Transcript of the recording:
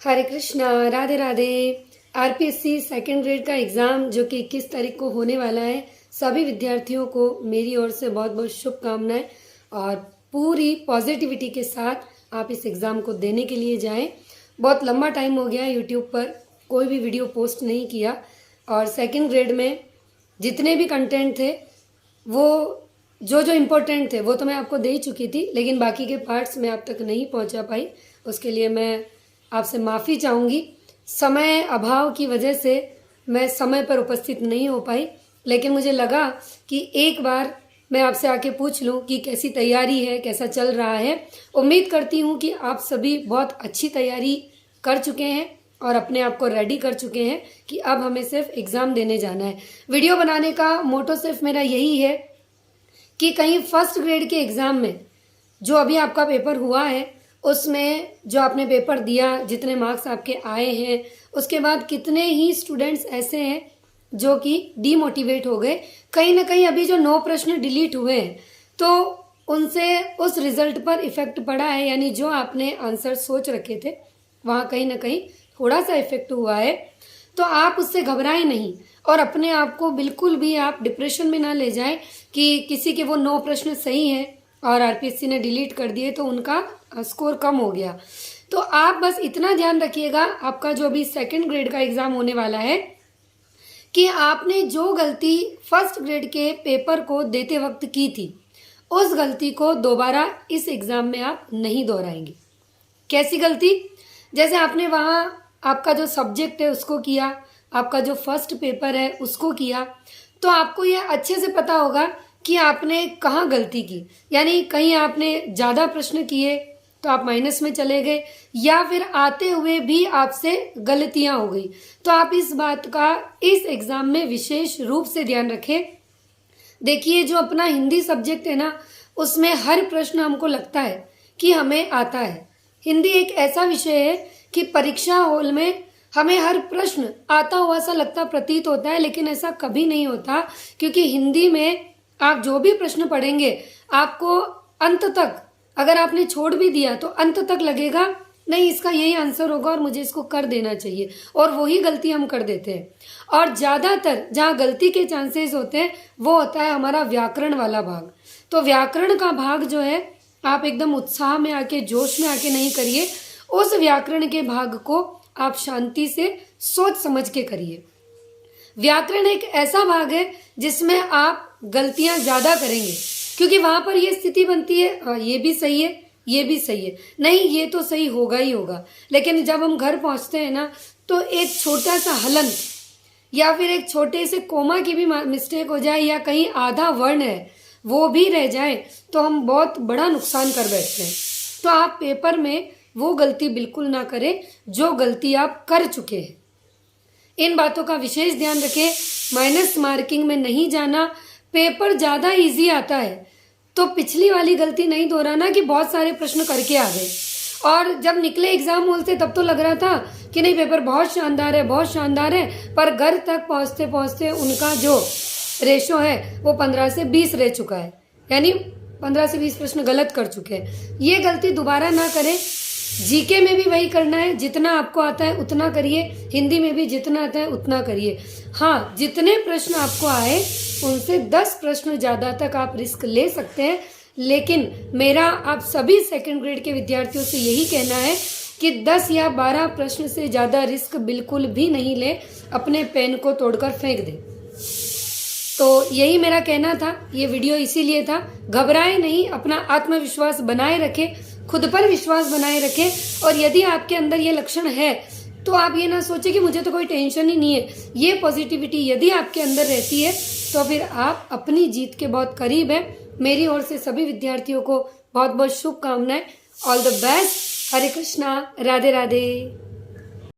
हरे Krishna, Radhe Radhe. RPSC second grade का exam जो कि 21 तारीख को होने वाला है, सभी विद्यार्थियों को मेरी ओर से बहुत बहुत शुभकामनाएं और पूरी पॉजिटिविटी के साथ आप इस एग्ज़ाम को देने के लिए जाएं। बहुत लंबा टाइम हो गया यूट्यूब पर कोई भी वीडियो पोस्ट नहीं किया और सेकेंड ग्रेड में जितने भी कंटेंट थे वो जो इम्पोर्टेंट थे वो तो मैं आपको दे ही चुकी थी, लेकिन बाकी के पार्ट्स मैं आप तक नहीं पहुंचा पाई। उसके लिए मैं आपसे माफ़ी चाहूँगी। समय अभाव की वजह से मैं समय पर उपस्थित नहीं हो पाई, लेकिन मुझे लगा कि एक बार मैं आपसे आके पूछ लूँ कि कैसी तैयारी है, कैसा चल रहा है। उम्मीद करती हूँ कि आप सभी बहुत अच्छी तैयारी कर चुके हैं और अपने आप को रेडी कर चुके हैं कि अब हमें सिर्फ एग्ज़ाम देने जाना है। वीडियो बनाने का मोटो सिर्फ मेरा यही है कि कहीं फर्स्ट ग्रेड के एग्ज़ाम में जो अभी आपका पेपर हुआ है उसमें जो आपने पेपर दिया, जितने मार्क्स आपके आए हैं, उसके बाद कितने ही स्टूडेंट्स ऐसे हैं जो कि डीमोटिवेट हो गए। कहीं ना कहीं अभी जो 9 प्रश्न डिलीट हुए हैं तो उनसे उस रिजल्ट पर इफ़ेक्ट पड़ा है, यानी जो आपने आंसर सोच रखे थे वहाँ कहीं ना कहीं थोड़ा सा इफेक्ट हुआ है। तो आप उससे घबराएं नहीं और अपने आप को बिल्कुल भी आप डिप्रेशन में ना ले जाएं कि किसी के वो 9 प्रश्न सही हैं और आरपीएससी ने डिलीट कर दिए तो उनका स्कोर कम हो गया। तो आप बस इतना ध्यान रखिएगा, आपका जो अभी सेकेंड ग्रेड का एग्ज़ाम होने वाला है, कि आपने जो गलती फर्स्ट ग्रेड के पेपर को देते वक्त की थी उस गलती को दोबारा इस एग्ज़ाम में आप नहीं दोहराएंगे। कैसी गलती? जैसे आपने वहाँ आपका जो सब्जेक्ट है उसको किया, आपका जो फर्स्ट पेपर है उसको किया, तो आपको ये अच्छे से पता होगा कि आपने कहाँ गलती की। यानी कहीं आपने ज़्यादा प्रश्न किए तो आप माइनस में चले गए, या फिर आते हुए भी आपसे गलतियाँ हो गई। तो आप इस बात का इस एग्ज़ाम में विशेष रूप से ध्यान रखें। देखिए, जो अपना हिंदी सब्जेक्ट है ना, उसमें हर प्रश्न हमको लगता है कि हमें आता है। हिंदी एक ऐसा विषय है कि परीक्षा हॉल में हमें हर प्रश्न आता हुआ सा लगता प्रतीत होता है, लेकिन ऐसा कभी नहीं होता, क्योंकि हिंदी में आप जो भी प्रश्न पढ़ेंगे आपको अंत तक, अगर आपने छोड़ भी दिया तो अंत तक लगेगा नहीं इसका यही आंसर होगा और मुझे इसको कर देना चाहिए, और वही गलती हम कर देते हैं। और ज़्यादातर जहाँ गलती के चांसेस होते हैं वो होता है हमारा व्याकरण वाला भाग। तो व्याकरण का भाग जो है आप एकदम उत्साह में आके, जोश में आके नहीं करिए। उस व्याकरण के भाग को आप शांति से सोच समझ के करिए। व्याकरण एक ऐसा भाग है जिसमें आप गलतियां ज्यादा करेंगे, क्योंकि वहां पर ये स्थिति बनती है ये भी सही है, ये भी सही है, नहीं ये तो सही होगा ही होगा। लेकिन जब हम घर पहुंचते हैं ना, तो एक छोटा सा हलंत या फिर एक छोटे से कोमा की भी मिस्टेक हो जाए, या कहीं आधा वर्ण है वो भी रह जाए, तो हम बहुत बड़ा नुकसान कर बैठते हैं। तो आप पेपर में वो गलती बिल्कुल ना करें जो गलती आप कर चुके हैं। इन बातों का विशेष ध्यान रखें। माइनस मार्किंग में नहीं जाना। पेपर ज़्यादा इजी आता है तो पिछली वाली गलती नहीं दोहराना कि बहुत सारे प्रश्न करके आ गए और जब निकले एग्जाम हॉल से तब तो लग रहा था कि नहीं पेपर बहुत शानदार है, बहुत शानदार है, पर घर तक पहुँचते पहुँचते उनका जो रेशो है वो 15 से 20 रह चुका है, यानी 15 से 20 प्रश्न गलत कर चुके हैं। ये गलती दोबारा ना करें। जीके में भी वही करना है, जितना आपको आता है उतना करिए। हिंदी में भी जितना आता है उतना करिए। हाँ, जितने प्रश्न आपको आए उनसे 10 प्रश्न ज़्यादा तक आप रिस्क ले सकते हैं, लेकिन मेरा आप सभी सेकंड ग्रेड के विद्यार्थियों से यही कहना है कि 10 या 12 प्रश्न से ज़्यादा रिस्क बिल्कुल भी नहीं ले, अपने पेन को तोड़कर फेंक दें। तो यही मेरा कहना था, ये वीडियो इसीलिए था। घबराएं नहीं, अपना आत्मविश्वास बनाए रखें, खुद पर विश्वास बनाए रखें। और यदि आपके अंदर ये लक्षण है तो आप ये ना सोचें कि मुझे तो कोई टेंशन ही नहीं है। ये पॉजिटिविटी यदि आपके अंदर रहती है तो फिर आप अपनी जीत के बहुत करीब हैं। मेरी ओर से सभी विद्यार्थियों को बहुत बहुत शुभकामनाएं। All the best. Hare Krishna, Radhe Radhe.